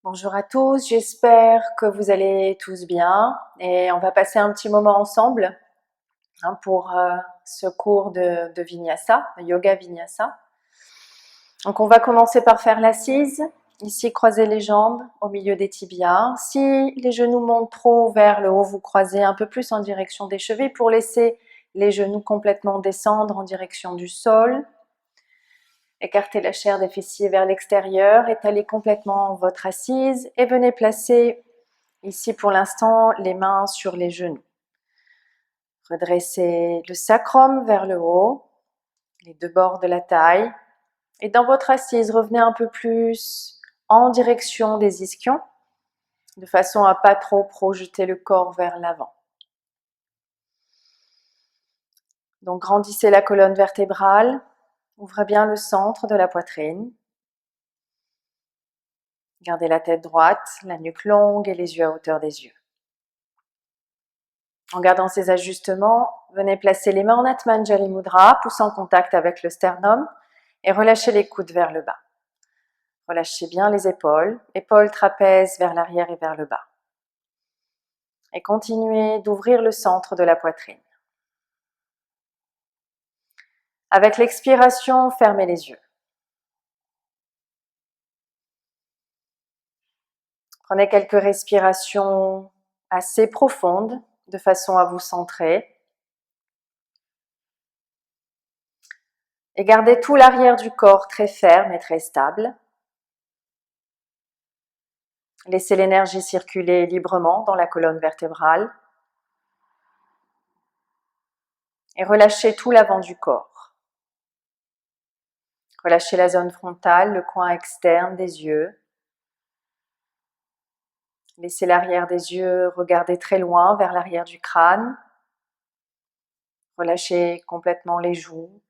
Bonjour à tous, j'espère que vous allez tous bien et on va passer un petit moment ensemble pour ce cours de Vinyasa, de Yoga Vinyasa. Donc on va commencer par faire l'assise, ici croisez les jambes au milieu des tibias. Si les genoux montent trop vers le haut, vous croisez un peu plus en direction des chevilles pour laisser les genoux complètement descendre en direction du sol. Écartez la chair des fessiers vers l'extérieur, étalez complètement votre assise et venez placer ici pour l'instant les mains sur les genoux. Redressez le sacrum vers le haut, les deux bords de la taille. Et dans votre assise, revenez un peu plus en direction des ischions, de façon à pas trop projeter le corps vers l'avant. Donc grandissez la colonne vertébrale, ouvrez bien le centre de la poitrine. Gardez la tête droite, la nuque longue et les yeux à hauteur des yeux. En gardant ces ajustements, venez placer les mains en Atmanjali Mudra, pouce en contact avec le sternum et relâchez les coudes vers le bas. Relâchez bien les épaules, épaules trapèzes vers l'arrière et vers le bas. Et continuez d'ouvrir le centre de la poitrine. Avec l'expiration, fermez les yeux. Prenez quelques respirations assez profondes de façon à vous centrer. Et gardez tout l'arrière du corps très ferme et très stable. Laissez l'énergie circuler librement dans la colonne vertébrale. Et relâchez tout l'avant du corps. Relâchez la zone frontale, le coin externe des yeux. Laissez l'arrière des yeux regarder très loin vers l'arrière du crâne. Relâchez complètement les joues.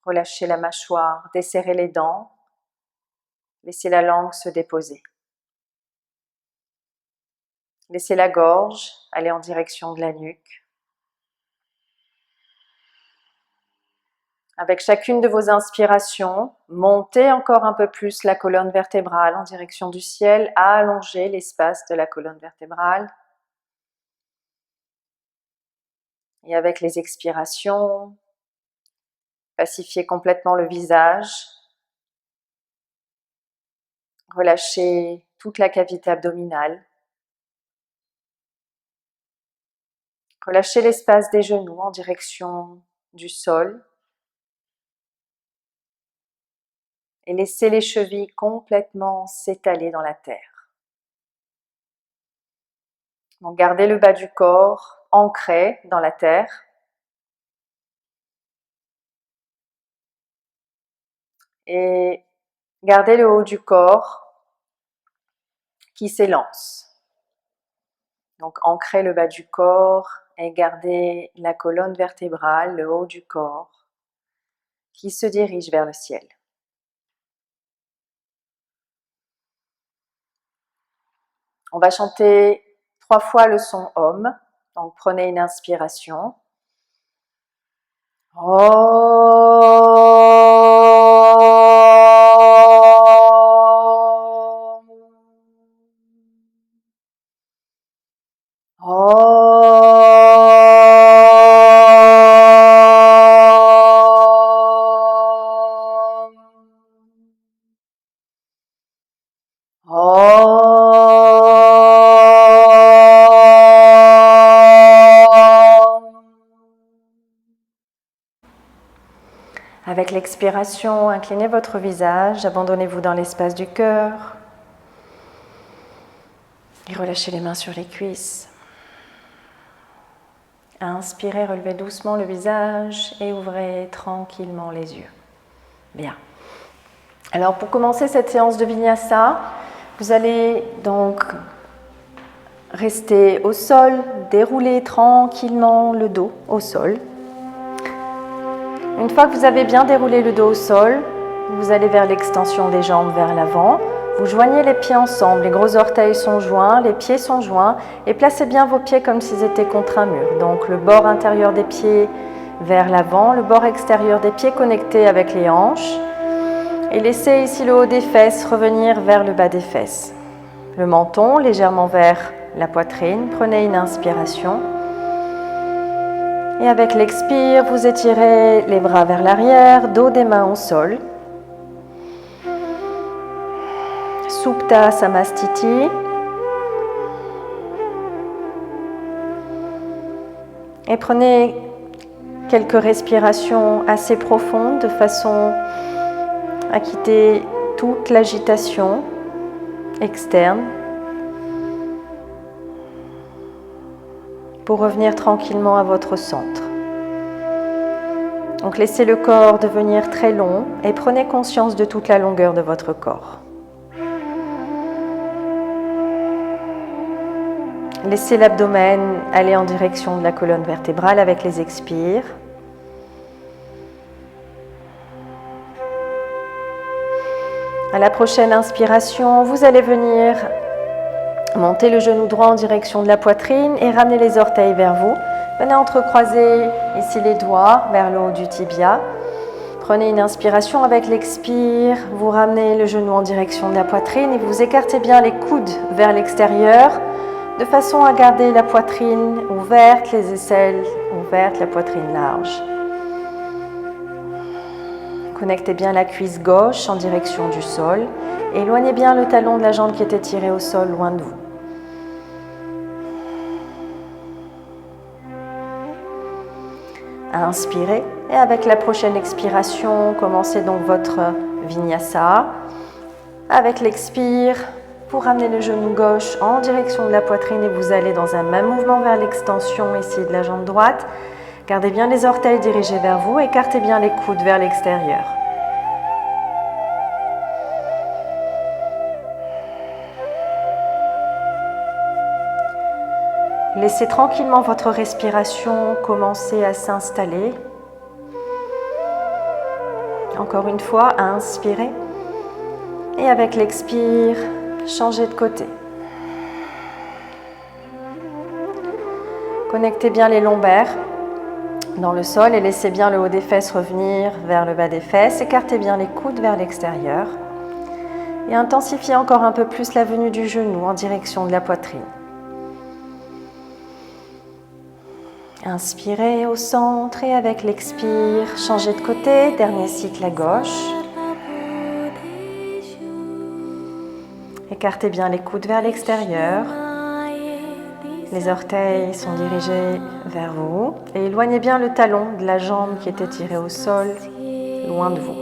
Relâchez la mâchoire, desserrez les dents. Laissez la langue se déposer. Laissez la gorge aller en direction de la nuque. Avec chacune de vos inspirations, montez encore un peu plus la colonne vertébrale en direction du ciel, allongez l'espace de la colonne vertébrale. Et avec les expirations, pacifiez complètement le visage. Relâchez toute la cavité abdominale. Relâchez l'espace des genoux en direction du sol. Et laissez les chevilles complètement s'étaler dans la terre. Donc gardez le bas du corps ancré dans la terre. Et gardez le haut du corps qui s'élance. Donc ancrez le bas du corps et gardez la colonne vertébrale, le haut du corps qui se dirige vers le ciel. On va chanter 3 fois le son Om. Donc prenez une inspiration. Avec l'expiration, inclinez votre visage, abandonnez-vous dans l'espace du cœur et relâchez les mains sur les cuisses. Inspirez, relevez doucement le visage et ouvrez tranquillement les yeux. Bien. Alors pour commencer cette séance de Vinyasa, vous allez donc rester au sol, dérouler tranquillement le dos au sol. Une fois que vous avez bien déroulé le dos au sol, vous allez vers l'extension des jambes vers l'avant. Vous joignez les pieds ensemble, les gros orteils sont joints, les pieds sont joints et placez bien vos pieds comme s'ils étaient contre un mur. Donc le bord intérieur des pieds vers l'avant, le bord extérieur des pieds connecté avec les hanches. Et laissez ici le haut des fesses revenir vers le bas des fesses. le menton légèrement vers la poitrine. Prenez une inspiration. Et avec l'expire, vous étirez les bras vers l'arrière, dos des mains au sol. Supta Samastiti. Et prenez quelques respirations assez profondes de façon à quitter toute l'agitation externe pour revenir tranquillement à votre centre. Donc laissez le corps devenir très long et prenez conscience de toute la longueur de votre corps. Laissez l'abdomen aller en direction de la colonne vertébrale avec les expires. À la prochaine inspiration, vous allez venir monter le genou droit en direction de la poitrine et ramener les orteils vers vous. Venez entrecroiser ici les doigts vers le haut du tibia. Prenez une inspiration avec l'expire, vous ramenez le genou en direction de la poitrine et vous écartez bien les coudes vers l'extérieur de façon à garder la poitrine ouverte, les aisselles ouvertes, la poitrine large. Connectez bien la cuisse gauche en direction du sol. Éloignez bien le talon de la jambe qui était tiré au sol loin de vous. Inspirez et avec la prochaine expiration, commencez donc votre vinyasa. Avec l'expire, vous ramenez le genou gauche en direction de la poitrine et vous allez dans un même mouvement vers l'extension ici de la jambe droite. Gardez bien les orteils dirigés vers vous, écartez bien les coudes vers l'extérieur. Laissez tranquillement votre respiration commencer à s'installer. Encore une fois, inspirez. Et avec l'expire, changez de côté. Connectez bien les lombaires dans le sol et laissez bien le haut des fesses revenir vers le bas des fesses. Écartez bien les coudes vers l'extérieur. Et intensifiez encore un peu plus la venue du genou en direction de la poitrine. Inspirez au centre et avec l'expire, changez de côté, dernier cycle à gauche. Écartez bien les coudes vers l'extérieur. Les orteils sont dirigés vers vous. Et éloignez bien le talon de la jambe qui était tirée au sol, loin de vous.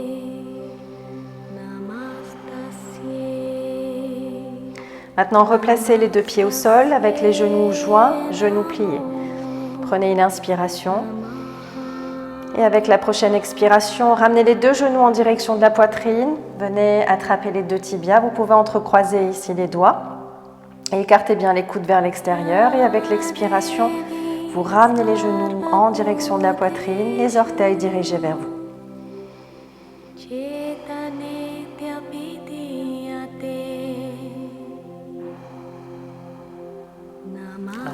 Maintenant, replacez les deux pieds au sol avec les genoux joints, genoux pliés. Prenez une inspiration. Et avec la prochaine expiration, ramenez les deux genoux en direction de la poitrine. Venez attraper les deux tibias. Vous pouvez entrecroiser ici les doigts. Et écartez bien les coudes vers l'extérieur. Et avec l'expiration, vous ramenez les genoux en direction de la poitrine, les orteils dirigés vers vous.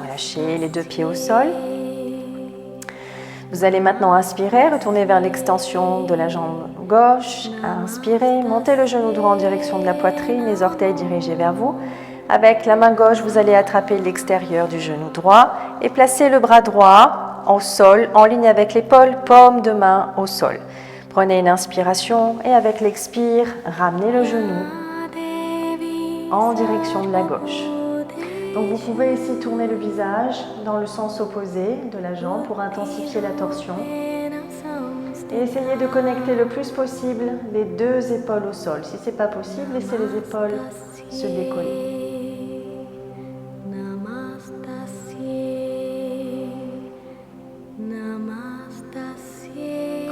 Relâchez les deux pieds au sol. Vous allez maintenant inspirer, retourner vers l'extension de la jambe gauche. Inspirez, montez le genou droit en direction de la poitrine, les orteils dirigés vers vous. Avec la main gauche, vous allez attraper l'extérieur du genou droit et placer le bras droit au sol, en ligne avec l'épaule, paume de main au sol. Prenez une inspiration et avec l'expire, ramenez le genou en direction de la gauche. Donc vous pouvez ici tourner le visage dans le sens opposé de la jambe pour intensifier la torsion. Et essayez de connecter le plus possible les deux épaules au sol. Si ce n'est pas possible, laissez les épaules se décoller.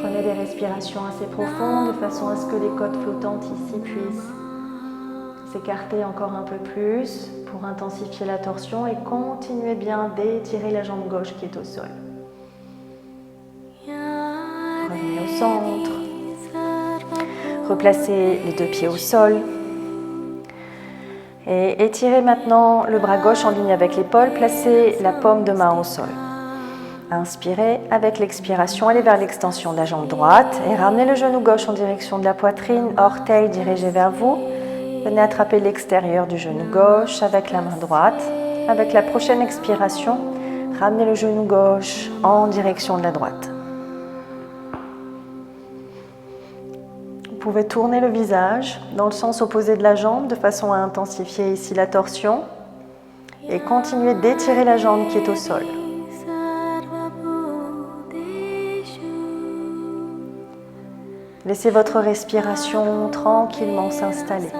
Prenez des respirations assez profondes de façon à ce que les côtes flottantes ici puissent s'écarter encore un peu plus pour intensifier la torsion et continuez bien d'étirer la jambe gauche qui est au sol. Revenez au centre. Replacez les deux pieds au sol. Et étirez maintenant le bras gauche en ligne avec l'épaule. Placez la paume de main au sol. Inspirez. Avec l'expiration, allez vers l'extension de la jambe droite et ramenez le genou gauche en direction de la poitrine, orteils dirigés vers vous. Venez attraper l'extérieur du genou gauche avec la main droite. Avec la prochaine expiration, ramenez le genou gauche en direction de la droite. Vous pouvez tourner le visage dans le sens opposé de la jambe de façon à intensifier ici la torsion et continuer d'étirer la jambe qui est au sol. Laissez votre respiration tranquillement s'installer.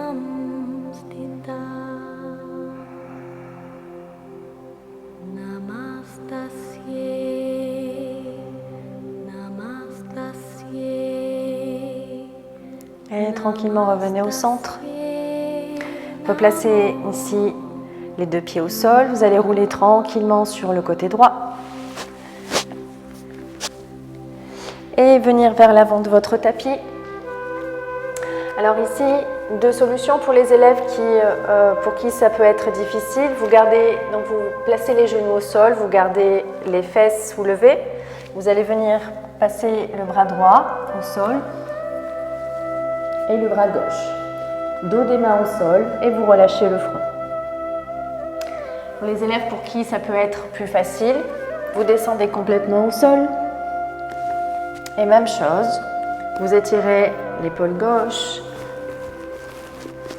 Et tranquillement revenez au centre. Replacez ici les deux pieds au sol. Vous allez rouler tranquillement sur le côté droit. Et venir vers l'avant de votre tapis. Alors ici, deux solutions pour les élèves pour qui ça peut être difficile. Vous placez les genoux au sol, vous gardez les fesses soulevées. Vous allez venir passer le bras droit au sol et le bras gauche. Dos des mains au sol et vous relâchez le front. Pour les élèves pour qui ça peut être plus facile, vous descendez complètement au sol. Et même chose, vous étirez l'épaule gauche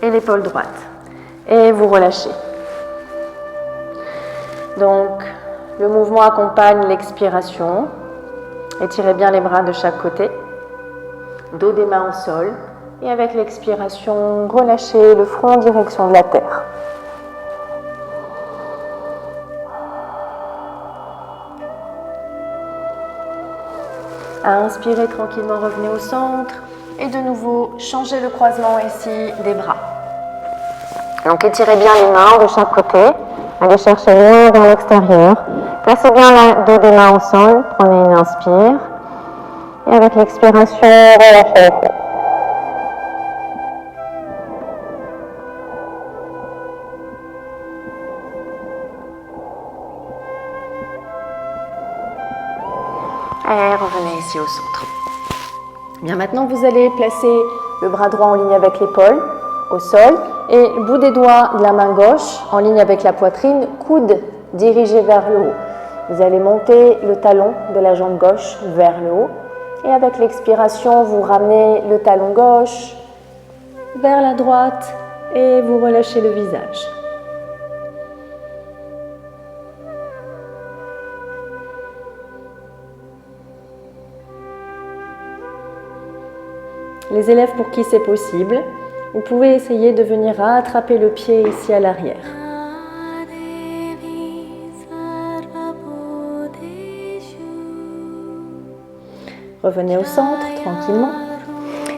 et l'épaule droite. Et vous relâchez. Donc, le mouvement accompagne l'expiration. Étirez bien les bras de chaque côté. Dos des mains au sol. Et avec l'expiration, relâchez le front en direction de la terre. À inspirer tranquillement, revenez au centre et de nouveau changez le croisement ici des bras. Donc étirez bien les mains de chaque côté, allez chercher loin vers l'extérieur. Placez bien le dos des mains au sol, prenez une inspire et avec l'expiration, relâchez le front. Et revenez ici au centre. Bien, maintenant, vous allez placer le bras droit en ligne avec l'épaule, au sol, et le bout des doigts de la main gauche en ligne avec la poitrine, coude dirigé vers le haut. Vous allez monter le talon de la jambe gauche vers le haut, et avec l'expiration, vous ramenez le talon gauche vers la droite et vous relâchez le visage. Les élèves pour qui c'est possible, vous pouvez essayer de venir attraper le pied ici à l'arrière. Revenez au centre tranquillement.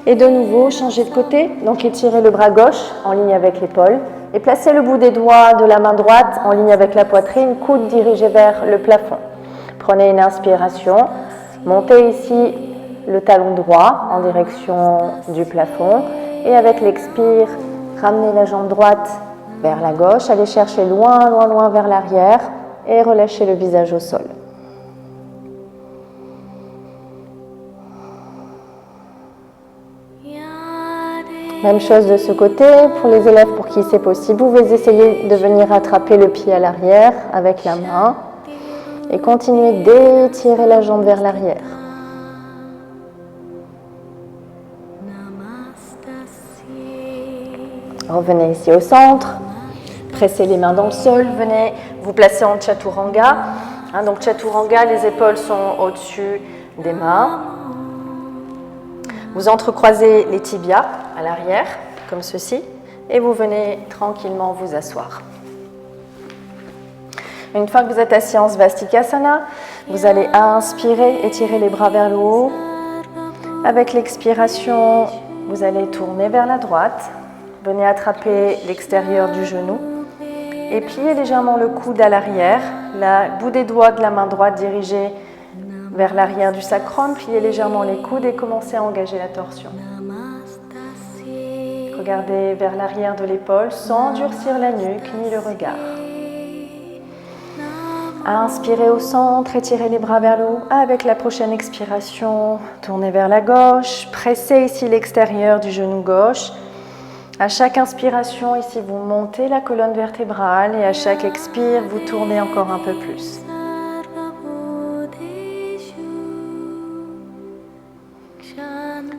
Et de nouveau, changez de côté. Donc étirez le bras gauche en ligne avec l'épaule et placez le bout des doigts de la main droite en ligne avec la poitrine, coude dirigé vers le plafond. Prenez une inspiration, montez ici le talon droit en direction du plafond et avec l'expire, ramenez la jambe droite vers la gauche, allez chercher loin, loin, loin vers l'arrière et relâchez le visage au sol. Même chose de ce côté, pour les élèves pour qui c'est possible, vous pouvez essayer de venir attraper le pied à l'arrière avec la main et continuer d'étirer la jambe vers l'arrière. Revenez ici au centre, pressez les mains dans le sol, venez vous placer en Chaturanga. Donc Chaturanga, les épaules sont au-dessus des mains. Vous entrecroisez les tibias à l'arrière, comme ceci, et vous venez tranquillement vous asseoir. Une fois que vous êtes assis en Svastikasana, vous allez inspirer, étirer les bras vers le haut. Avec l'expiration, vous allez tourner vers la droite. Venez attraper l'extérieur du genou et pliez légèrement le coude à l'arrière, le bout des doigts de la main droite dirigé vers l'arrière du sacrum, pliez légèrement les coudes et commencez à engager la torsion. Regardez vers l'arrière de l'épaule sans durcir la nuque ni le regard. Inspirez au centre, étirez les bras vers le haut. Avec la prochaine expiration, tournez vers la gauche, pressez ici l'extérieur du genou gauche. À chaque inspiration, ici, vous montez la colonne vertébrale et à chaque expire, vous tournez encore un peu plus.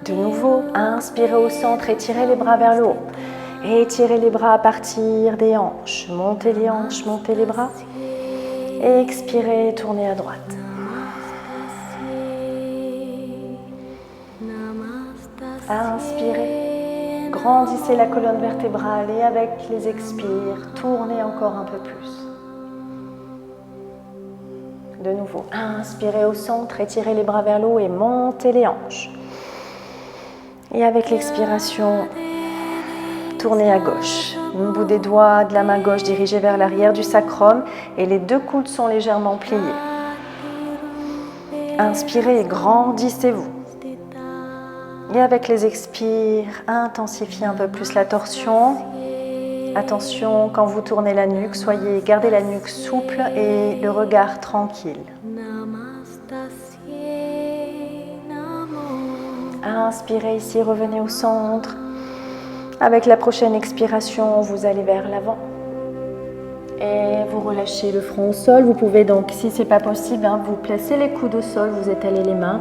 De nouveau, inspirez au centre, étirez les bras vers le haut. Étirez les bras à partir des hanches. Montez les hanches, montez les bras. Et expirez, tournez à droite. Inspirez, grandissez la colonne vertébrale et avec les expires, tournez encore un peu plus. De nouveau, inspirez au centre, étirez les bras vers le haut et montez les hanches. Et avec l'expiration, tournez à gauche. Le bout des doigts de la main gauche dirigé vers l'arrière du sacrum et les deux coudes sont légèrement pliés. Inspirez et grandissez-vous. Et avec les expires, intensifiez un peu plus la torsion. Attention, quand vous tournez la nuque, gardez la nuque souple et le regard tranquille. Inspirez ici, revenez au centre. Avec la prochaine expiration, vous allez vers l'avant. Et vous relâchez le front au sol. Vous pouvez donc, si ce n'est pas possible, vous placez les coudes au sol, vous étalez les mains.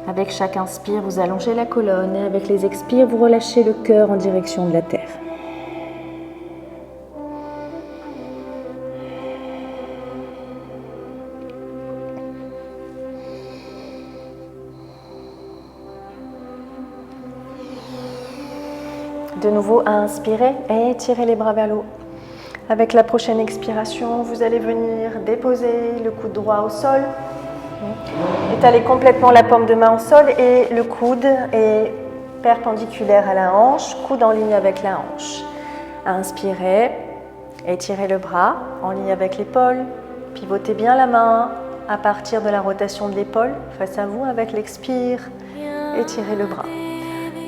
Avec chaque inspire, vous allongez la colonne. Et avec les expires, vous relâchez le cœur en direction de la terre. De nouveau, inspirez et étirez les bras vers le haut. Avec la prochaine expiration, vous allez venir déposer le coude droit au sol. Étalez complètement la paume de main au sol et le coude est perpendiculaire à la hanche, coude en ligne avec la hanche. Inspirez, étirez le bras en ligne avec l'épaule. Pivotez bien la main à partir de la rotation de l'épaule face à vous. Avec l'expire, étirez le bras.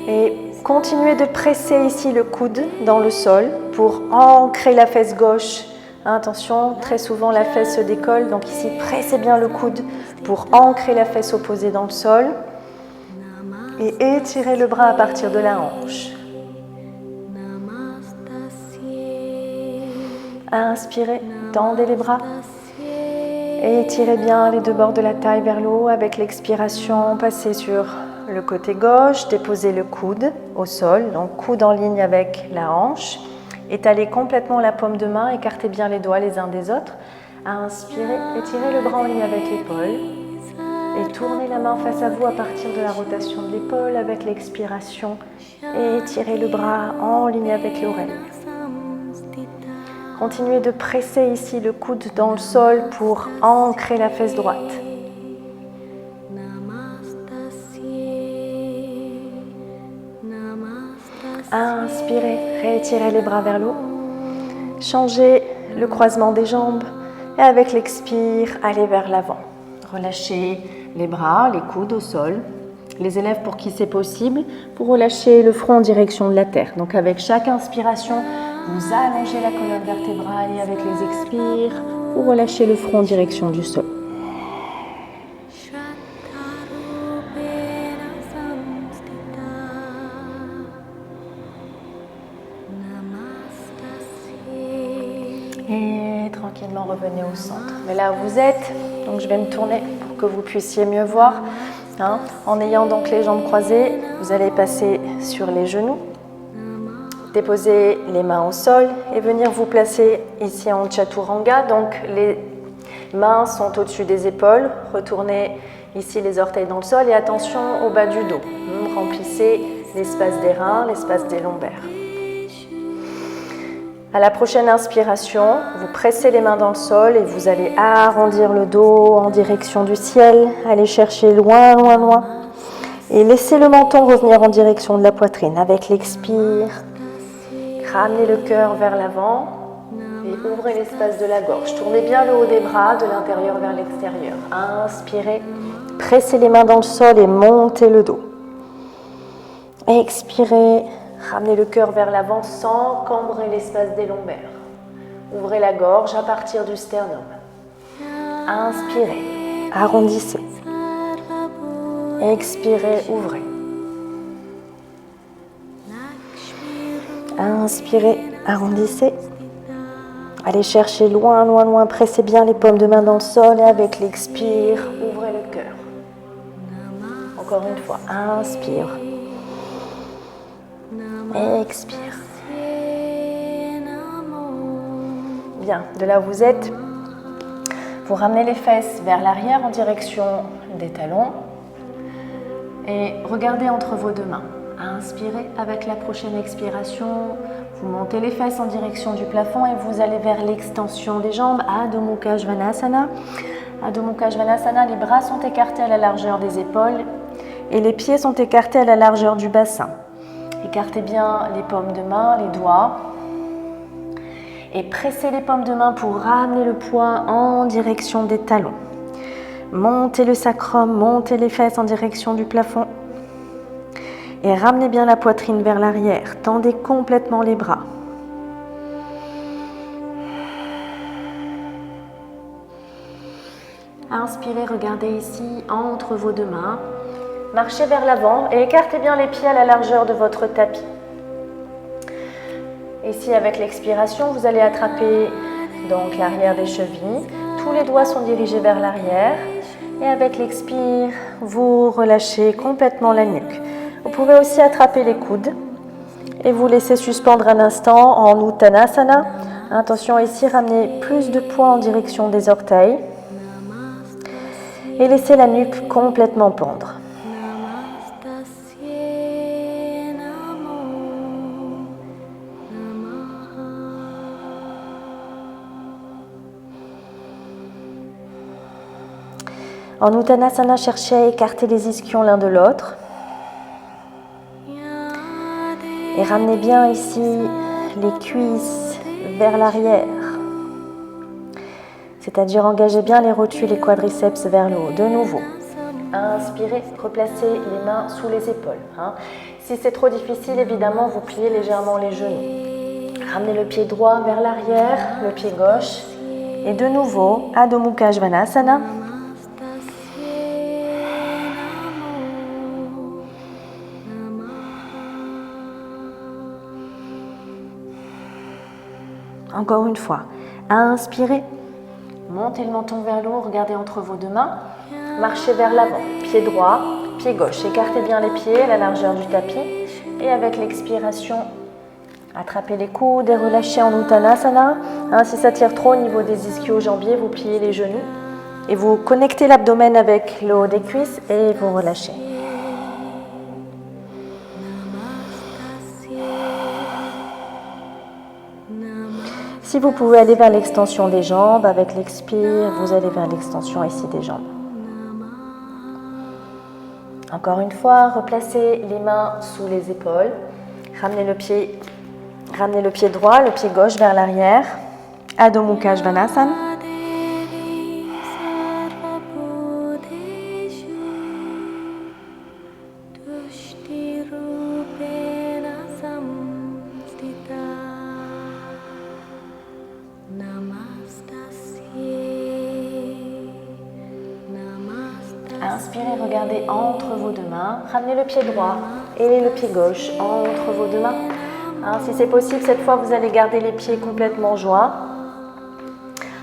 Et continuez de presser ici le coude dans le sol pour ancrer la fesse gauche. Attention, très souvent la fesse se décolle, donc ici pressez bien le coude pour ancrer la fesse opposée dans le sol. Et étirez le bras à partir de la hanche. Inspirez, tendez les bras. Et étirez bien les deux bords de la taille vers le haut. Avec l'expiration, passez sur le côté gauche, déposez le coude au sol, donc coude en ligne avec la hanche. Étalez complètement la paume de main, écartez bien les doigts les uns des autres. Inspirez, étirez le bras en ligne avec l'épaule. Et tournez la main face à vous à partir de la rotation de l'épaule avec l'expiration. Et étirez le bras en ligne avec l'oreille. Continuez de presser ici le coude dans le sol pour ancrer la fesse droite. Inspirez, réétirez les bras vers le haut. Changez le croisement des jambes et avec l'expire, allez vers l'avant. Relâchez les bras, les coudes au sol. Les élèves pour qui c'est possible, pour relâcher le front en direction de la terre. Donc avec chaque inspiration, vous allongez la colonne vertébrale et avec les expires, vous relâchez le front en direction du sol. Et tranquillement revenez au centre. Mais là où vous êtes, donc je vais me tourner pour que vous puissiez mieux voir. En ayant donc les jambes croisées, vous allez passer sur les genoux. Déposez les mains au sol et venir vous placer ici en chaturanga. Donc les mains sont au-dessus des épaules. Retournez ici les orteils dans le sol et attention au bas du dos. Remplissez l'espace des reins, l'espace des lombaires. À la prochaine inspiration, vous pressez les mains dans le sol et vous allez arrondir le dos en direction du ciel. Allez chercher loin, loin, loin. Et laissez le menton revenir en direction de la poitrine. Avec l'expire, ramenez le cœur vers l'avant et ouvrez l'espace de la gorge. Tournez bien le haut des bras de l'intérieur vers l'extérieur. Inspirez, pressez les mains dans le sol et montez le dos. Expirez, ramenez le cœur vers l'avant sans cambrer l'espace des lombaires. Ouvrez la gorge à partir du sternum. Inspirez, arrondissez. Expirez, ouvrez. Inspirez, arrondissez. Allez chercher loin, loin, loin. Pressez bien les paumes de main dans le sol et avec l'expire, ouvrez le cœur. Encore une fois, inspire. Expire. Bien, de là où vous êtes, vous ramenez les fesses vers l'arrière en direction des talons et regardez entre vos deux mains. Inspirez avec la prochaine expiration. Vous montez les fesses en direction du plafond et vous allez vers l'extension des jambes. Adho Mukha Svanasana. Adho Mukha Svanasana, les bras sont écartés à la largeur des épaules et les pieds sont écartés à la largeur du bassin. Écartez bien les paumes de main, les doigts. Et pressez les paumes de main pour ramener le poids en direction des talons. Montez le sacrum, montez les fesses en direction du plafond. Et ramenez bien la poitrine vers l'arrière. Tendez complètement les bras. Inspirez, regardez ici entre vos deux mains. Marchez vers l'avant et écartez bien les pieds à la largeur de votre tapis. Ici, avec l'expiration, vous allez attraper donc l'arrière des chevilles. Tous les doigts sont dirigés vers l'arrière. Et avec l'expire, vous relâchez complètement la nuque. Vous pouvez aussi attraper les coudes et vous laisser suspendre un instant en Uttanasana. Attention ici, ramenez plus de poids en direction des orteils et laissez la nuque complètement pendre. En Uttanasana, cherchez à écarter les ischions l'un de l'autre. Et ramenez bien ici les cuisses vers l'arrière. C'est-à-dire engagez bien les rotules et quadriceps vers le haut. De nouveau, inspirez, replacez les mains sous les épaules. Si c'est trop difficile, évidemment, vous pliez légèrement les genoux. Ramenez le pied droit vers l'arrière, le pied gauche. Et de nouveau, Adho Mukha Svanasana. Encore une fois, inspirez, montez le menton vers le haut, regardez entre vos deux mains, marchez vers l'avant, pied droit, pied gauche, écartez bien les pieds à la largeur du tapis et avec l'expiration, attrapez les coudes et relâchez en Uttanasana. Si ça tire trop au niveau des ischio-jambiers, vous pliez les genoux et vous connectez l'abdomen avec le haut des cuisses et vous relâchez. Si vous pouvez aller vers l'extension des jambes, avec l'expire, vous allez vers l'extension ici des jambes. Encore une fois, replacez les mains sous les épaules. Ramenez le pied droit, le pied gauche vers l'arrière. Adho Mukha Svanasana. Inspirez, regardez entre vos deux mains. Ramenez le pied droit et le pied gauche entre vos deux mains. Si c'est possible, cette fois, vous allez garder les pieds complètement joints.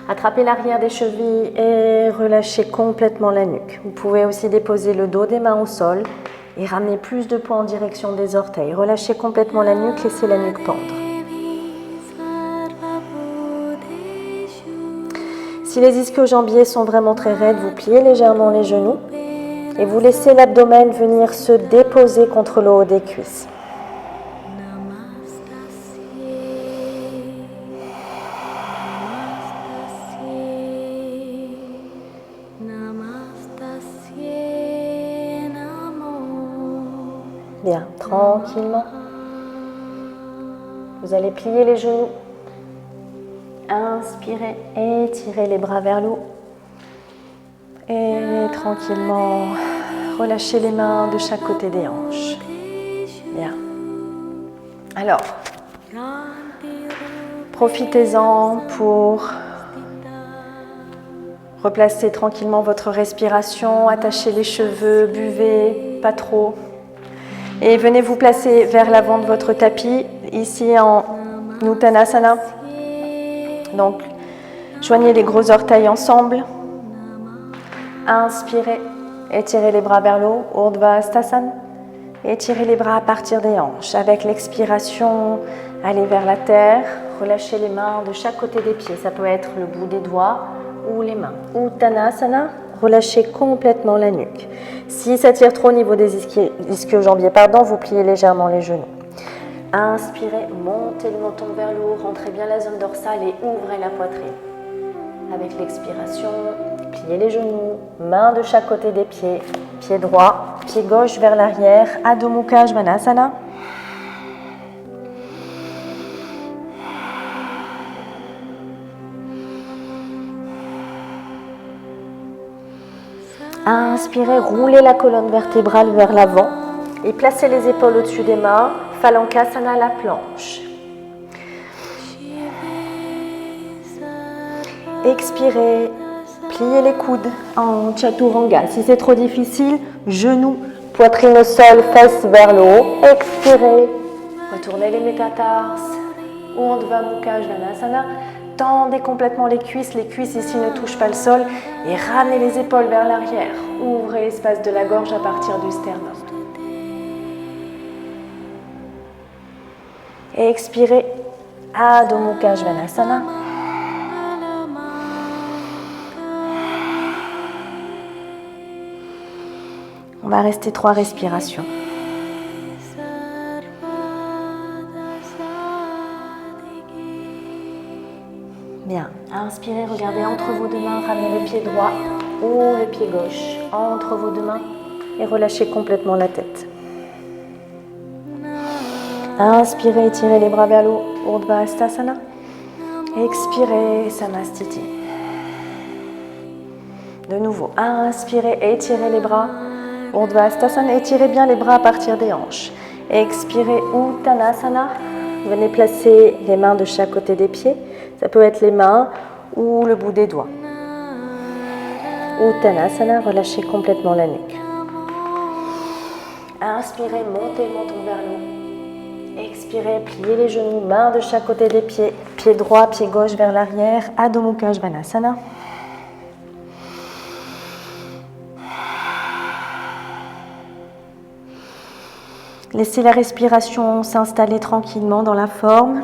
Attrapez l'arrière des chevilles et relâchez complètement la nuque. Vous pouvez aussi déposer le dos des mains au sol et ramener plus de poids en direction des orteils. Relâchez complètement la nuque, laissez la nuque pendre. Si les ischio-jambiers sont vraiment très raides, vous pliez légèrement les genoux et vous laissez l'abdomen venir se déposer contre le haut des cuisses. Bien, tranquillement. Vous allez plier les genoux. Inspirez, étirez les bras vers le haut. Et tranquillement, relâchez les mains de chaque côté des hanches. Bien. Alors, profitez-en pour replacer tranquillement votre respiration, attachez les cheveux, buvez, pas trop. Et venez vous placer vers l'avant de votre tapis. ici en Uttanasana. Donc, joignez les gros orteils ensemble. Inspirez, étirez les bras vers le haut, Urdhva Hastasana. Étirez les bras à partir des hanches. Avec l'expiration, allez vers la terre. Relâchez les mains de chaque côté des pieds. Ça peut être le bout des doigts ou les mains. Uttanasana, relâchez complètement la nuque. Si ça tire trop au niveau des ischio-jambiers, vous pliez légèrement les genoux. Inspirez, montez le menton vers le haut, rentrez bien la zone dorsale et ouvrez la poitrine. Avec l'expiration, pliez les genoux, mains de chaque côté des pieds, pied droit, pied gauche vers l'arrière, Adho Mukha Svanasana. Inspirez, roulez la colonne vertébrale vers l'avant et placez les épaules au-dessus des mains, Phalangasana, la planche. Expirez, pliez les coudes en Chaturanga. Si c'est trop difficile, genoux, poitrine au sol, fesses vers le haut. Expirez, retournez les métatarses, Urdhva Mukha Svanasana. Tendez complètement les cuisses ici ne touchent pas le sol et ramenez les épaules vers l'arrière. Ouvrez l'espace de la gorge à partir du sternum. Et expirez, Adho Mukha Svanasana. On va rester 3 respirations. Bien, inspirez, regardez entre vos deux mains, ramenez le pied droit ou le pied gauche entre vos deux mains et relâchez complètement la tête. Inspirez, étirez les bras vers le haut, Urdhva Hastasana. Expirez, Samastiti. De nouveau, inspirez, étirez les bras, Urdhva Hastasana. Étirez bien les bras à partir des hanches. Expirez, Uttanasana. Venez placer les mains de chaque côté des pieds. Ça peut être les mains ou le bout des doigts. Uttanasana, relâchez complètement la nuque. Inspirez, montez le menton vers le haut. Expirez, pliez les genoux, mains de chaque côté des pieds. Pied droit, pied gauche vers l'arrière, Adho Mukha Svanasana. Laissez la respiration s'installer tranquillement dans la forme.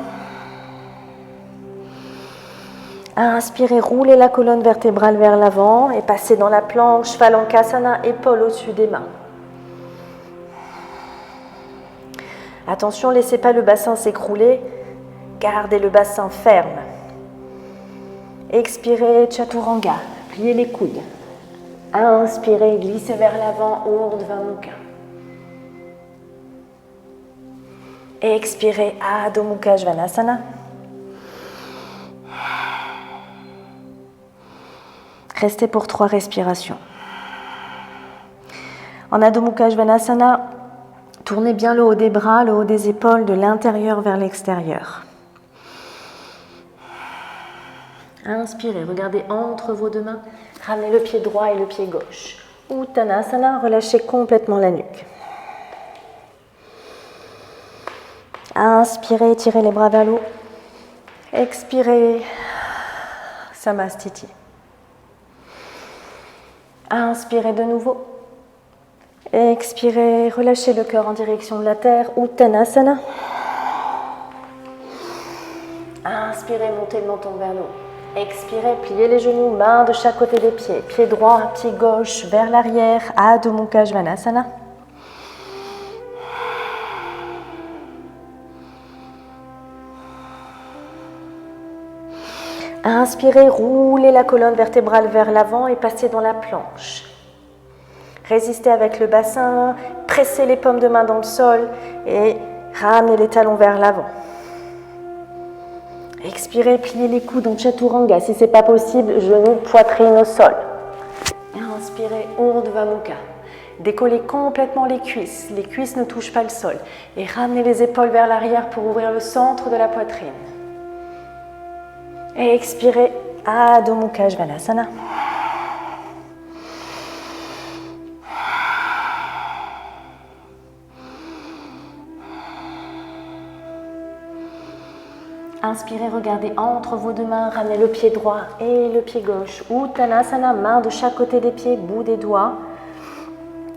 Inspirez, roulez la colonne vertébrale vers l'avant et passez dans la planche Phalangasana, épaules au-dessus des mains. Attention, laissez pas le bassin s'écrouler, gardez le bassin ferme. Expirez, Chaturanga, pliez les coudes. Inspirez, glissez vers l'avant, Urdhva Mukha. Expirez, Adho Mukha Svanasana. Restez pour 3 respirations. En Adho Mukha Svanasana, tournez bien le haut des bras, le haut des épaules, de l'intérieur vers l'extérieur. Inspirez, regardez entre vos deux mains, ramenez le pied droit et le pied gauche. Uttanasana, relâchez complètement la nuque. Inspirez, tirez les bras vers le haut. Expirez, Samastiti. Inspirez de nouveau. Expirez, relâchez le cœur en direction de la terre, Uttanasana. Inspirez, montez le menton vers le haut. Expirez, pliez les genoux, mains de chaque côté des pieds. Pied droit, pied gauche vers l'arrière, Adho Mukha Svanasana. Inspirez, roulez la colonne vertébrale vers l'avant et passez dans la planche. Résistez avec le bassin, pressez les paumes de main dans le sol et ramenez les talons vers l'avant. Expirez, pliez les coudes en Chaturanga. Si ce n'est pas possible, genoux, poitrine au sol. Inspirez, Urdhva Mukha. Décollez complètement les cuisses ne touchent pas le sol. Et ramenez les épaules vers l'arrière pour ouvrir le centre de la poitrine. Et expirez, Adho Mukha Svanasana. Inspirez, regardez entre vos deux mains, ramenez le pied droit et le pied gauche. Uttanasana, main de chaque côté des pieds, bout des doigts.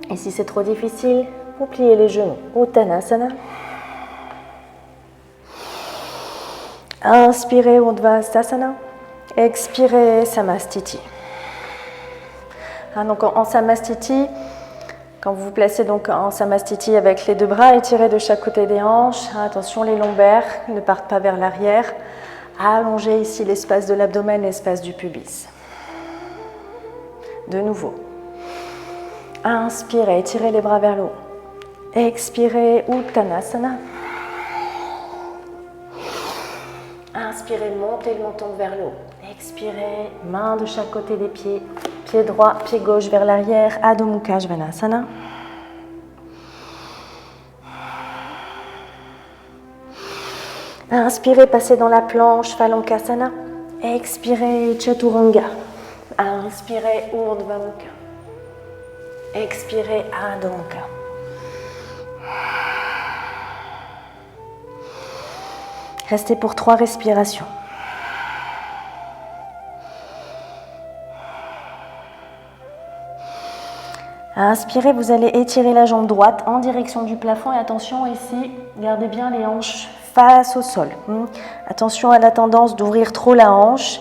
Et si c'est trop difficile, vous pliez les genoux. Uttanasana. Inspirez, Urdhva-sthasana. Expirez, Samastiti. Donc en Samastiti, quand vous vous placez donc en Samastiti avec les deux bras étirés de chaque côté des hanches, attention les lombaires ne partent pas vers l'arrière. Allongez ici l'espace de l'abdomen, l'espace du pubis. De nouveau. Inspirez, étirez les bras vers le haut. Expirez, Uttanasana. Inspirez, montez le menton vers le haut. Expirez, main de chaque côté des pieds. Pied droit, pied gauche vers l'arrière, Adho Mukha Svanasana. Inspirez, passez dans la planche, Phalangkasana. Expirez, Chaturanga. Inspirez, Urdhva Mukha. Expirez, Adho Mukha. Restez pour 3 respirations. Inspirez, vous allez étirer la jambe droite en direction du plafond et attention ici, gardez bien les hanches face au sol. Attention à la tendance d'ouvrir trop la hanche.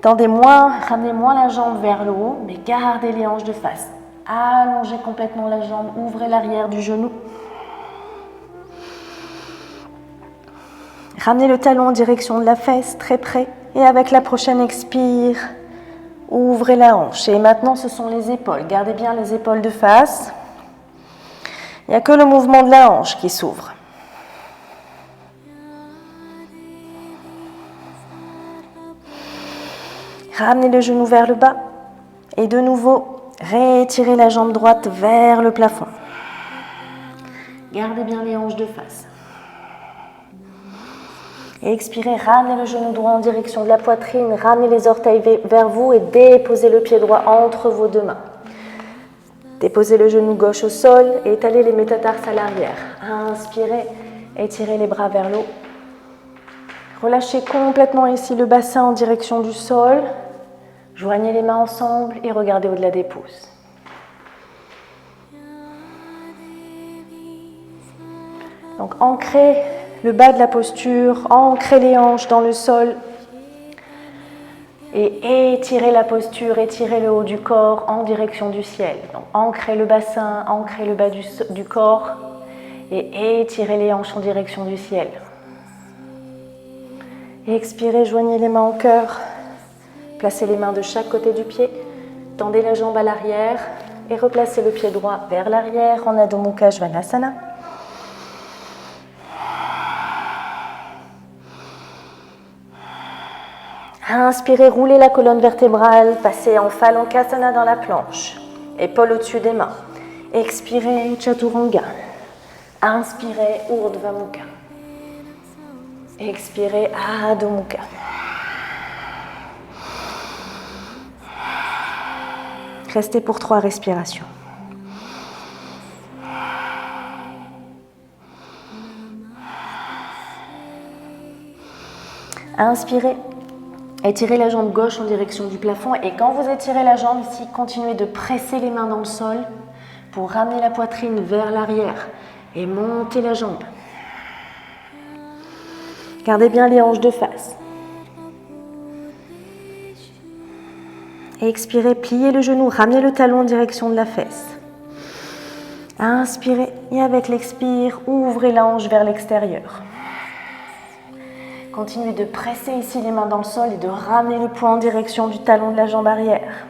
Tendez moins, ramenez moins la jambe vers le haut, mais gardez les hanches de face. Allongez complètement la jambe, ouvrez l'arrière du genou. Ramenez le talon en direction de la fesse, très près. Et avec la prochaine expire, ouvrez la hanche. Et maintenant, ce sont les épaules. Gardez bien les épaules de face. Il n'y a que le mouvement de la hanche qui s'ouvre. Ramenez le genou vers le bas. Et de nouveau, réétirez la jambe droite vers le plafond. Gardez bien les hanches de face. Et expirez, ramenez le genou droit en direction de la poitrine, ramenez les orteils vers vous et déposez le pied droit entre vos deux mains. Déposez le genou gauche au sol et étalez les métatarses à l'arrière. Inspirez, étirez les bras vers le haut. Relâchez complètement ici le bassin en direction du sol. Joignez les mains ensemble et regardez au-delà des pouces. Donc ancrez le bas de la posture, ancrez les hanches dans le sol et étirez la posture, étirez le haut du corps en direction du ciel. Donc ancrez le bassin, ancrez le bas du corps et étirez les hanches en direction du ciel. Expirez, joignez les mains au cœur, placez les mains de chaque côté du pied, tendez la jambe à l'arrière et replacez le pied droit vers l'arrière en Adho Mukha Svanasana. Inspirez, roulez la colonne vertébrale, passez en Phalangkasana dans la planche, épaules au-dessus des mains. Expirez, Chaturanga. Inspirez, Urdhva Mukha. Expirez, Adho Mukha. Restez pour 3 respirations. Inspirez. Étirez la jambe gauche en direction du plafond et quand vous étirez la jambe ici, continuez de presser les mains dans le sol pour ramener la poitrine vers l'arrière et monter la jambe. Gardez bien les hanches de face. Et expirez, pliez le genou, ramenez le talon en direction de la fesse. Inspirez et avec l'expire, ouvrez la hanche vers l'extérieur. Continuez de presser ici les mains dans le sol et de ramener le poids en direction du talon de la jambe arrière.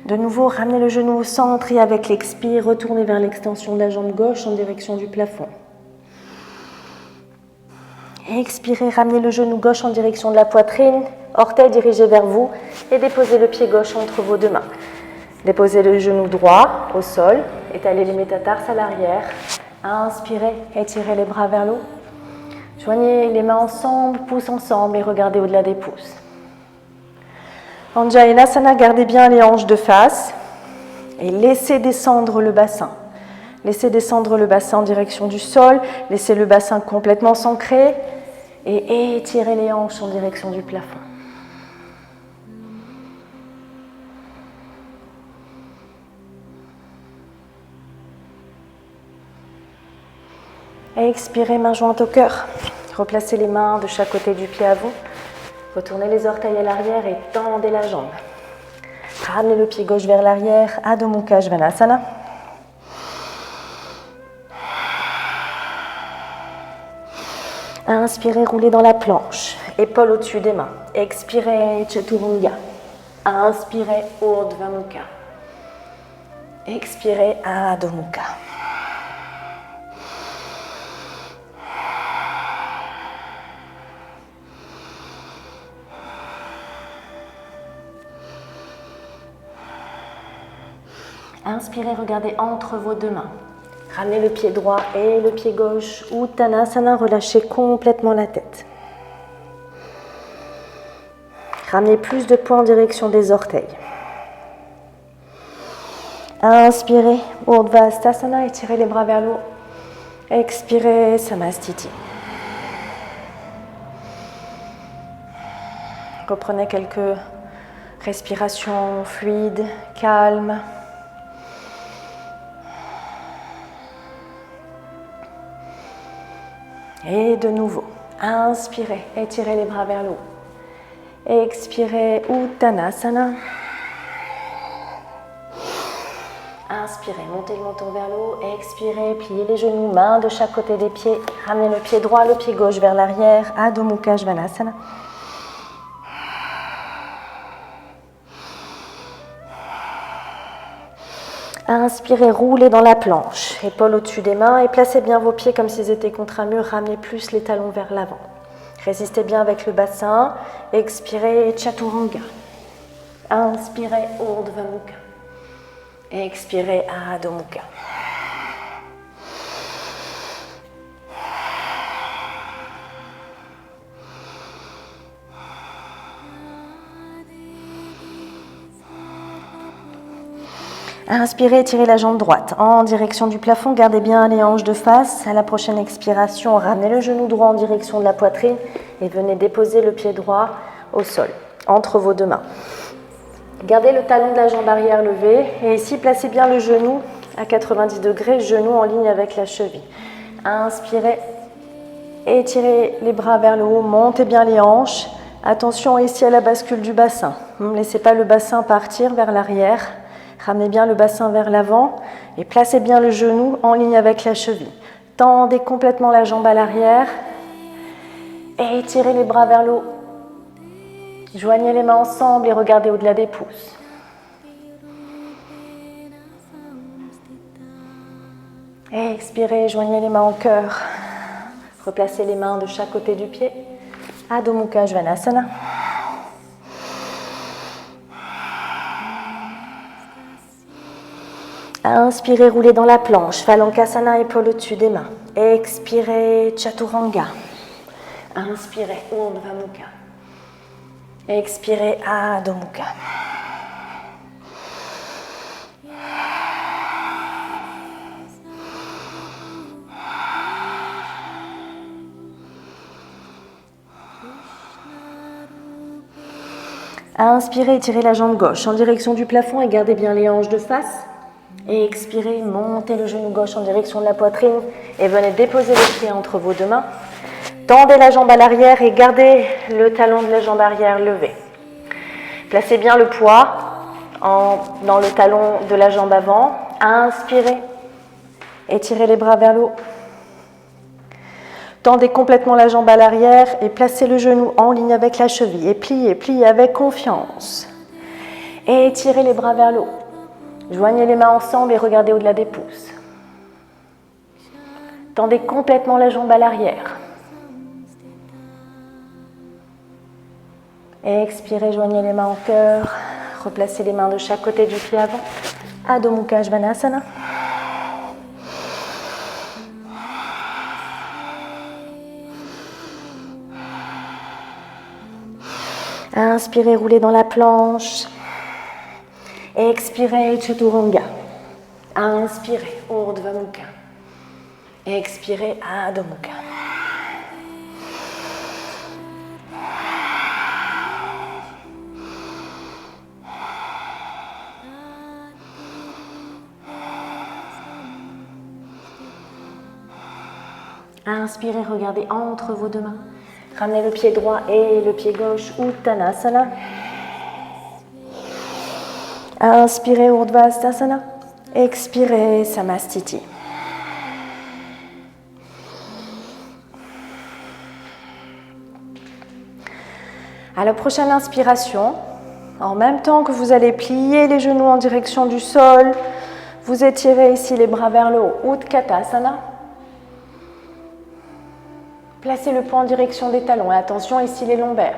De nouveau, ramenez le genou au centre et avec l'expire, retournez vers l'extension de la jambe gauche en direction du plafond. Expirez, ramenez le genou gauche en direction de la poitrine, orteil dirigé vers vous et déposez le pied gauche entre vos deux mains. Déposez le genou droit au sol, étalez les métatarses à l'arrière. Inspirez, étirez les bras vers le haut. Joignez les mains ensemble, pouces ensemble et regardez au-delà des pouces. En Jayanasana, gardez bien les hanches de face et laissez descendre le bassin. Laissez descendre le bassin en direction du sol. Laissez le bassin complètement s'ancrer. Et étirez les hanches en direction du plafond. Expirez, main jointe au cœur. Replacez les mains de chaque côté du pied à vous. Retournez les orteils à l'arrière et tendez la jambe. Ramenez le pied gauche vers l'arrière, Adho Mukha Svanasana. Inspirez, roulez dans la planche, épaules au-dessus des mains. Expirez, Chaturanga. Inspirez, Urdhva Mukha. Expirez, Adho Mukha. Inspirez, regardez entre vos deux mains. Ramenez le pied droit et le pied gauche. Uttanasana, relâchez complètement la tête. Ramenez plus de poids en direction des orteils. Inspirez, Urdhva Hastasana, étirez les bras vers le haut. Expirez, Samastiti. Reprenez quelques respirations fluides, calmes. Et de nouveau, inspirez, étirez les bras vers le haut. Expirez, Uttanasana. Inspirez, montez le menton vers le haut. Expirez, pliez les genoux, mains de chaque côté des pieds. Ramenez le pied droit, le pied gauche vers l'arrière. Adho Mukha Svanasana. Inspirez, roulez dans la planche, épaules au-dessus des mains et placez bien vos pieds comme s'ils étaient contre un mur, ramenez plus les talons vers l'avant. Résistez bien avec le bassin, expirez, Chaturanga. Inspirez, Urdhva Mukha. Expirez, Adho Mukha. Inspirez, tirez la jambe droite en direction du plafond. Gardez bien les hanches de face. À la prochaine expiration, ramenez le genou droit en direction de la poitrine et venez déposer le pied droit au sol, entre vos deux mains. Gardez le talon de la jambe arrière levé et ici, placez bien le genou à 90 degrés, genou en ligne avec la cheville. Inspirez, étirez les bras vers le haut, montez bien les hanches. Attention ici à la bascule du bassin. Ne laissez pas le bassin partir vers l'arrière. Ramenez bien le bassin vers l'avant et placez bien le genou en ligne avec la cheville. Tendez complètement la jambe à l'arrière et étirez les bras vers le haut. Joignez les mains ensemble et regardez au-delà des pouces. Et expirez, joignez les mains au cœur. Replacez les mains de chaque côté du pied. Adho Mukha Svanasana. Inspirez, roulez dans la planche, Phalangasana, épaule au-dessus des mains. Expirez, Chaturanga. Inspirez, Urdhva Mukha. Expirez, Adho Mukha. Inspirez, tirez la jambe gauche en direction du plafond et gardez bien les hanches de face. Et expirez, montez le genou gauche en direction de la poitrine et venez déposer les pieds entre vos deux mains. Tendez la jambe à l'arrière et gardez le talon de la jambe arrière levé. Placez bien le poids dans le talon de la jambe avant. Inspirez, étirez les bras vers le haut. Tendez complètement la jambe à l'arrière et placez le genou en ligne avec la cheville. Et pliez, pliez avec confiance. Et étirez les bras vers le haut. Joignez les mains ensemble et regardez au-delà des pouces. Tendez complètement la jambe à l'arrière. Et expirez, joignez les mains au cœur. Replacez les mains de chaque côté du pied avant. Adho Mukha Svanasana. Inspirez, roulez dans la planche. Expirez, Chaturanga. Inspirez, Urdhva Mukha. Expirez, Adho Mukha. Inspirez, regardez entre vos deux mains. Ramenez le pied droit et le pied gauche, Uttanasana. Inspirez, Urdhvastasana. Expirez, Samastiti. À la prochaine inspiration, en même temps que vous allez plier les genoux en direction du sol, vous étirez ici les bras vers le haut, Utkatasana. Placez le poing en direction des talons et attention ici les lombaires.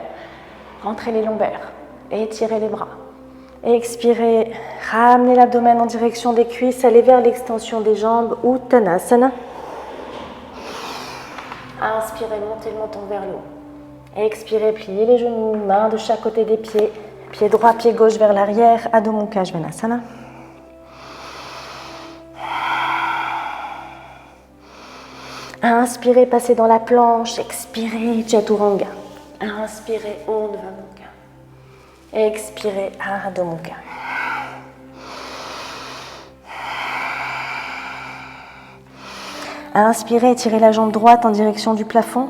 Rentrez les lombaires, étirez les bras. Expirez, ramenez l'abdomen en direction des cuisses, allez vers l'extension des jambes, Uttanasana. Inspirez, montez le menton vers le haut. Expirez, pliez les genoux, mains de chaque côté des pieds. Pied droit, pied gauche vers l'arrière, Adho Mukha Svanasana. Inspirez, passez dans la planche. Expirez, Chaturanga. Inspirez, Urdhva Mukha. Expirez, Adho Mukha. Inspirez, tirez la jambe droite en direction du plafond.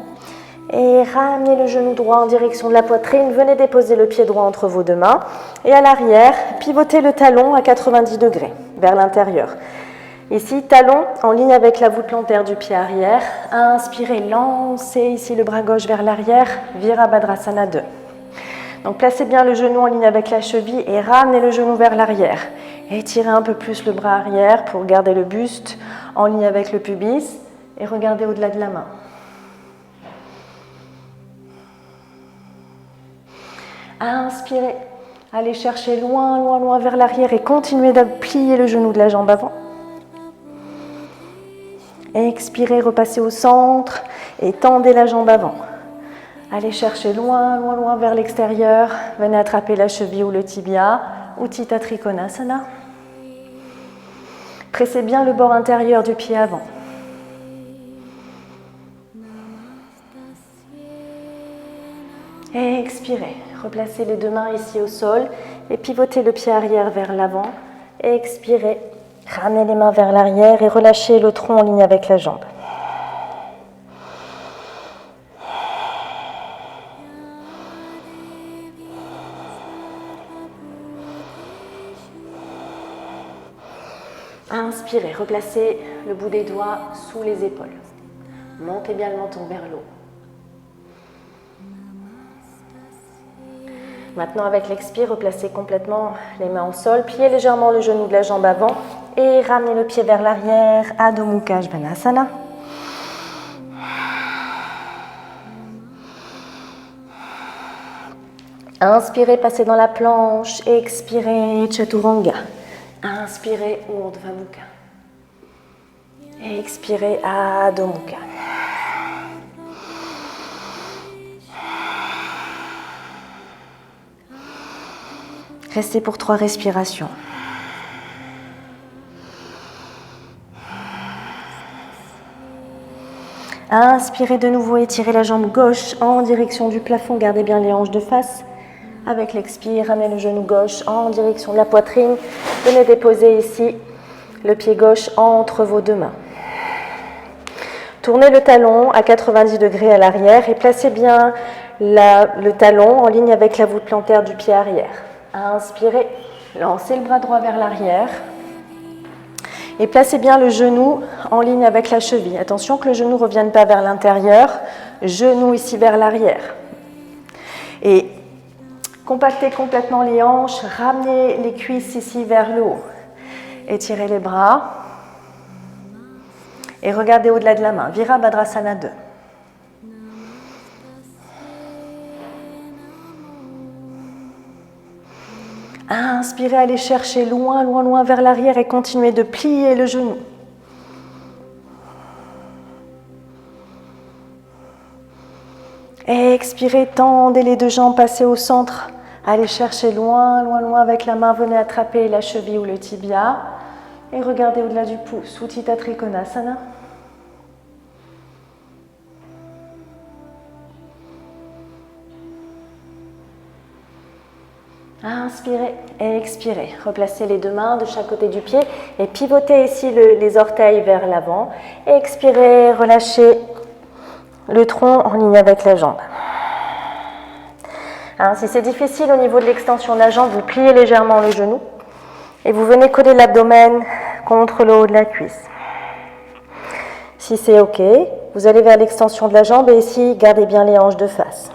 Et ramenez le genou droit en direction de la poitrine. Venez déposer le pied droit entre vos deux mains. Et à l'arrière, pivotez le talon à 90 degrés vers l'intérieur. Ici, talon en ligne avec la voûte plantaire du pied arrière. Inspirez, lancez ici le bras gauche vers l'arrière. Virabhadrasana 2. Donc placez bien le genou en ligne avec la cheville et ramenez le genou vers l'arrière. Étirez un peu plus le bras arrière pour garder le buste en ligne avec le pubis. Et regardez au-delà de la main. Inspirez, allez chercher loin, loin, loin vers l'arrière et continuez de plier le genou de la jambe avant. Expirez, repassez au centre et tendez la jambe avant. Allez chercher loin, loin, loin vers l'extérieur. Venez attraper la cheville ou le tibia, Utthita Trikonasana. Pressez bien le bord intérieur du pied avant. Expirez, replacez les deux mains ici au sol et pivotez le pied arrière vers l'avant. Expirez, ramenez les mains vers l'arrière et relâchez le tronc en ligne avec la jambe. Inspirez, replacez le bout des doigts sous les épaules. Montez bien le menton vers le haut. Maintenant, avec l'expire, replacez complètement les mains au sol. Pliez légèrement le genou de la jambe avant et ramenez le pied vers l'arrière. Adho Mukha Svanasana. Inspirez, passez dans la planche. Expirez, Chaturanga. Inspirez, Urdhva Mukha. Expirez, Adho Mukha. Restez pour 3 respirations. Inspirez de nouveau, étirez la jambe gauche en direction du plafond. Gardez bien les hanches de face. Avec l'expire, ramenez le genou gauche en direction de la poitrine. Venez déposer ici le pied gauche entre vos deux mains. Tournez le talon à 90 degrés à l'arrière et placez bien le talon en ligne avec la voûte plantaire du pied arrière. Inspirez, lancez le bras droit vers l'arrière et placez bien le genou en ligne avec la cheville. Attention que le genou ne revienne pas vers l'intérieur, genou ici vers l'arrière. Et compactez complètement les hanches, ramenez les cuisses ici vers le haut. Étirez les bras et regardez au-delà de la main. Virabhadrasana 2. Inspirez, allez chercher loin, loin, loin vers l'arrière et continuez de plier le genou. Expirez, tendez les deux jambes, passez au centre. Allez chercher loin, loin, loin avec la main. Venez attraper la cheville ou le tibia. Et regardez au-delà du pouce, Utthita Trikonasana. Inspirez et expirez. Replacez les deux mains de chaque côté du pied et pivotez ici les orteils vers l'avant. Expirez, relâchez le tronc en ligne avec la jambe. Si c'est difficile au niveau de l'extension de la jambe, vous pliez légèrement le genou et vous venez coller l'abdomen contre le haut de la cuisse. Si c'est OK, vous allez vers l'extension de la jambe et ici, gardez bien les hanches de face.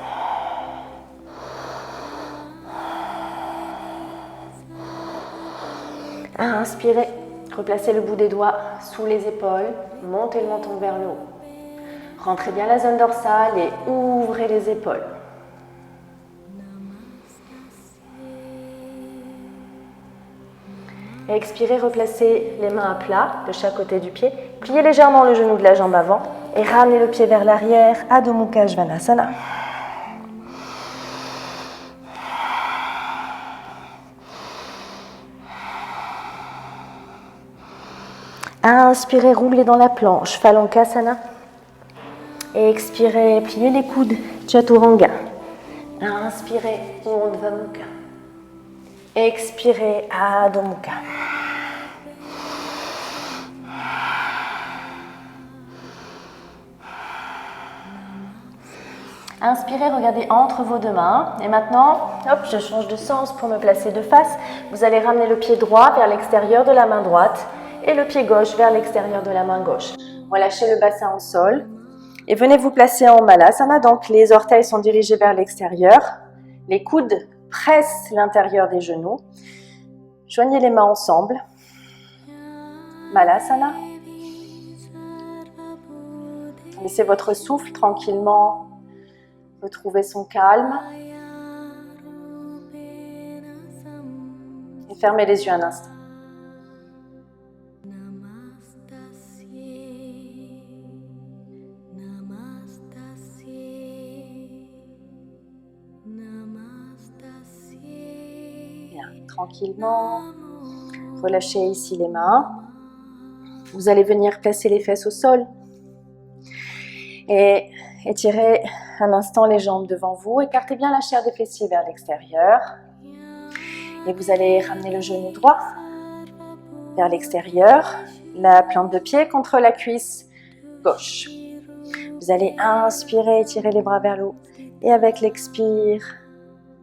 Inspirez, replacez le bout des doigts sous les épaules, montez le menton vers le haut. Rentrez bien la zone dorsale et ouvrez les épaules. Et expirez, replacez les mains à plat de chaque côté du pied. Pliez légèrement le genou de la jambe avant et ramenez le pied vers l'arrière, Adho Mukha Svanasana. Inspirez, roulez dans la planche, Phalangasana. Et expirez, pliez les coudes, Chaturanga. Inspirez, Urdhva Mukha. Expirez, Adho Mukha. Inspirez, regardez entre vos deux mains. Et maintenant, hop, je change de sens pour me placer de face. Vous allez ramener le pied droit vers l'extérieur de la main droite et le pied gauche vers l'extérieur de la main gauche. Relâchez le bassin au sol et venez vous placer en Malasana. Donc les orteils sont dirigés vers l'extérieur. Les coudes pressent l'intérieur des genoux. Joignez les mains ensemble. Malasana. Laissez votre souffle tranquillement retrouver son calme. Et fermez les yeux un instant. Bien, tranquillement. Relâchez ici les mains. Vous allez venir placer les fesses au sol. Et étirez un instant les jambes devant vous. Écartez bien la chair des fessiers vers l'extérieur. Et vous allez ramener le genou droit vers l'extérieur. La plante de pied contre la cuisse gauche. Vous allez inspirer, étirer les bras vers le haut. Et avec l'expire,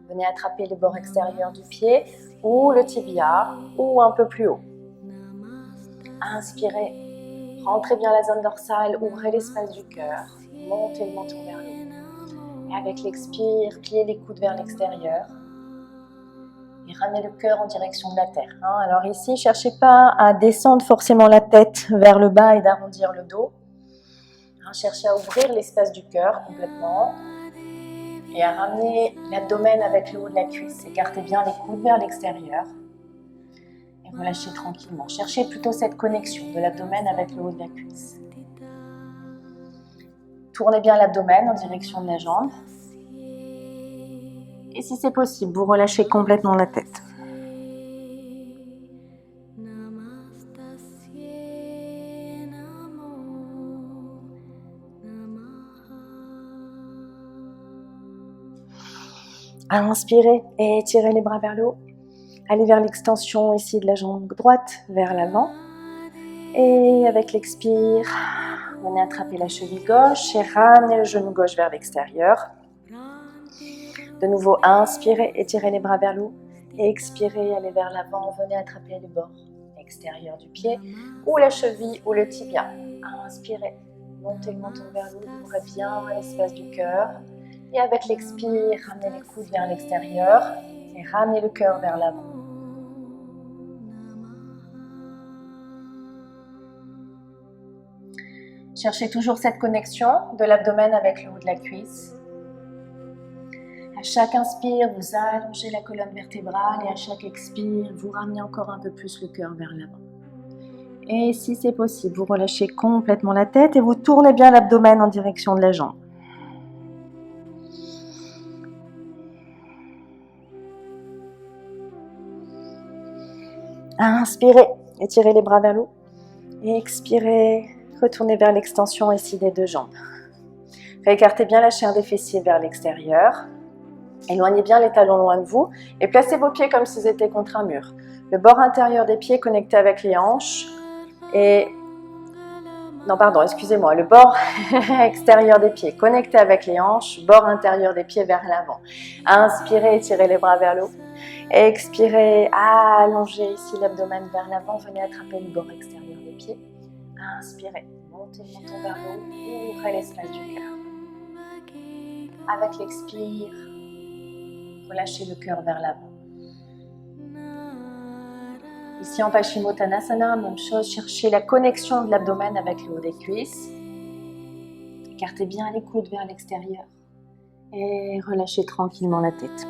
venez attraper le bord extérieur du pied ou le tibia ou un peu plus haut. Inspirez. Rentrez bien la zone dorsale, ouvrez l'espace du cœur, montez le menton vers le haut. Et avec l'expire, pliez les coudes vers l'extérieur et ramenez le cœur en direction de la terre. Alors ici, cherchez pas à descendre forcément la tête vers le bas et d'arrondir le dos. Cherchez à ouvrir l'espace du cœur complètement et à ramener l'abdomen avec le haut de la cuisse. Écartez bien les coudes vers l'extérieur. Relâchez tranquillement. Cherchez plutôt cette connexion de l'abdomen avec le haut de la cuisse. Tournez bien l'abdomen en direction de la jambe. Et si c'est possible, vous relâchez complètement la tête. Inspirez et étirez les bras vers le haut. Allez vers l'extension ici de la jambe droite vers l'avant. Et avec l'expire, venez attraper la cheville gauche et ramenez le genou gauche vers l'extérieur. De nouveau, inspirez, étirez les bras vers le haut. Et expirez, allez vers l'avant, venez attraper le bord extérieur du pied ou la cheville ou le tibia. Inspirez, montez le menton vers le haut, ouvrez bien l'espace du cœur. Et avec l'expire, ramenez les coudes vers l'extérieur et ramenez le cœur vers l'avant. Cherchez toujours cette connexion de l'abdomen avec le haut de la cuisse. À chaque inspire, vous allongez la colonne vertébrale et à chaque expire, vous ramenez encore un peu plus le cœur vers l'avant. Et si c'est possible, vous relâchez complètement la tête et vous tournez bien l'abdomen en direction de la jambe. Inspirez, étirez les bras vers le haut. Et expirez, retournez vers l'extension ici des deux jambes. Réécartez bien la chair des fessiers vers l'extérieur. Éloignez bien les talons loin de vous et placez vos pieds comme s'ils étaient contre un mur. Le bord intérieur des pieds connecté avec les hanches et... Non, pardon, excusez-moi. Le bord extérieur des pieds connecté avec les hanches, bord intérieur des pieds vers l'avant. Inspirez, étirez les bras vers le haut. Expirez, allongez ici l'abdomen vers l'avant. Venez attraper le bord extérieur des pieds. Inspirez, montez le menton vers le haut, ouvrez l'espace du cœur. Avec l'expire, relâchez le cœur vers l'avant. Ici en Paschimottanasana, même chose, cherchez la connexion de l'abdomen avec le haut des cuisses. Écartez bien les coudes vers l'extérieur et relâchez tranquillement la tête.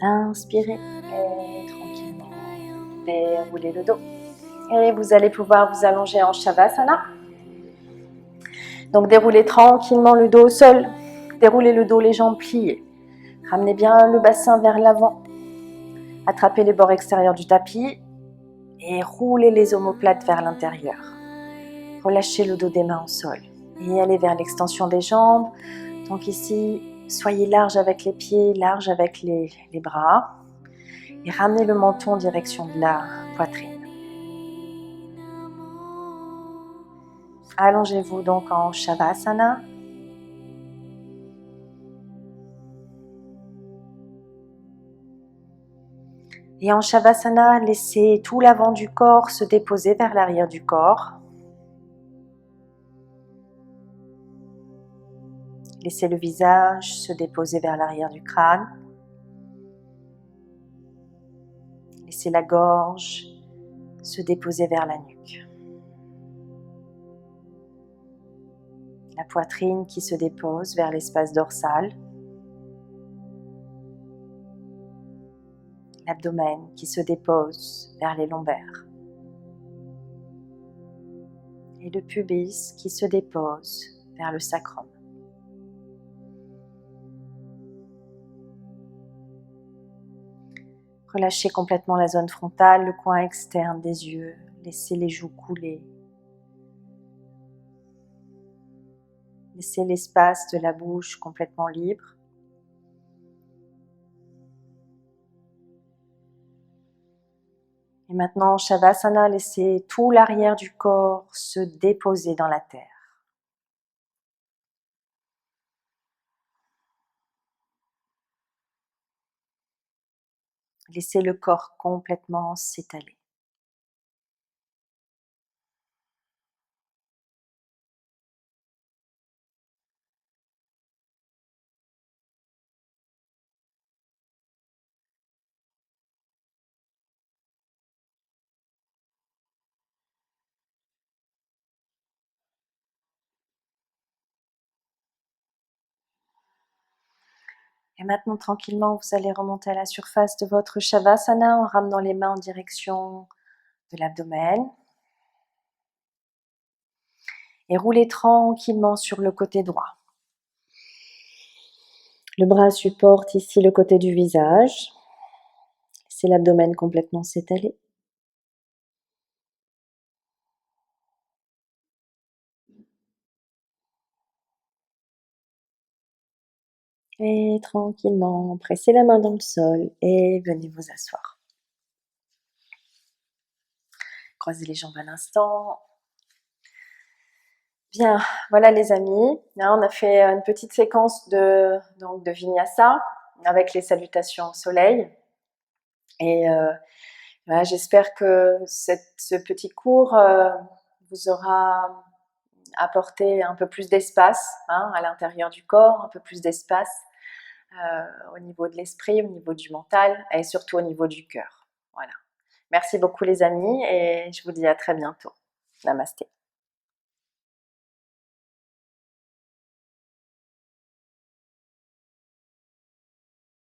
Inspirez et tranquillement déroulez le dos. Et vous allez pouvoir vous allonger en Shavasana. Donc déroulez tranquillement le dos au sol. Déroulez le dos, les jambes pliées. Ramenez bien le bassin vers l'avant. Attrapez les bords extérieurs du tapis et roulez les omoplates vers l'intérieur. Relâchez le dos des mains au sol et allez vers l'extension des jambes. Donc ici, soyez large avec les pieds, large avec les bras. Et ramenez le menton en direction de la poitrine. Allongez-vous donc en Shavasana. Et en Shavasana, laissez tout l'avant du corps se déposer vers l'arrière du corps. Laissez le visage se déposer vers l'arrière du crâne. Laissez la gorge se déposer vers la nuque. La poitrine qui se dépose vers l'espace dorsal. L'abdomen qui se dépose vers les lombaires. Et le pubis qui se dépose vers le sacrum. Relâchez complètement la zone frontale, le coin externe des yeux. Laissez les joues couler. Laissez l'espace de la bouche complètement libre. Et maintenant, en Shavasana, laissez tout l'arrière du corps se déposer dans la terre. Laissez le corps complètement s'étaler. Et maintenant, tranquillement, vous allez remonter à la surface de votre Shavasana en ramenant les mains en direction de l'abdomen. Et roulez tranquillement sur le côté droit. Le bras supporte ici le côté du visage. Laissez l'abdomen complètement s'étaler. Et tranquillement, pressez la main dans le sol et venez vous asseoir. Croisez les jambes un instant. Bien, voilà les amis. Là, on a fait une petite séquence de Vinyasa avec les salutations au soleil. Et voilà, j'espère que ce petit cours vous aura apporté un peu plus d'espace à l'intérieur du corps, un peu plus d'espace au niveau de l'esprit, au niveau du mental et surtout au niveau du cœur. Voilà. Merci beaucoup les amis et je vous dis à très bientôt. Namasté.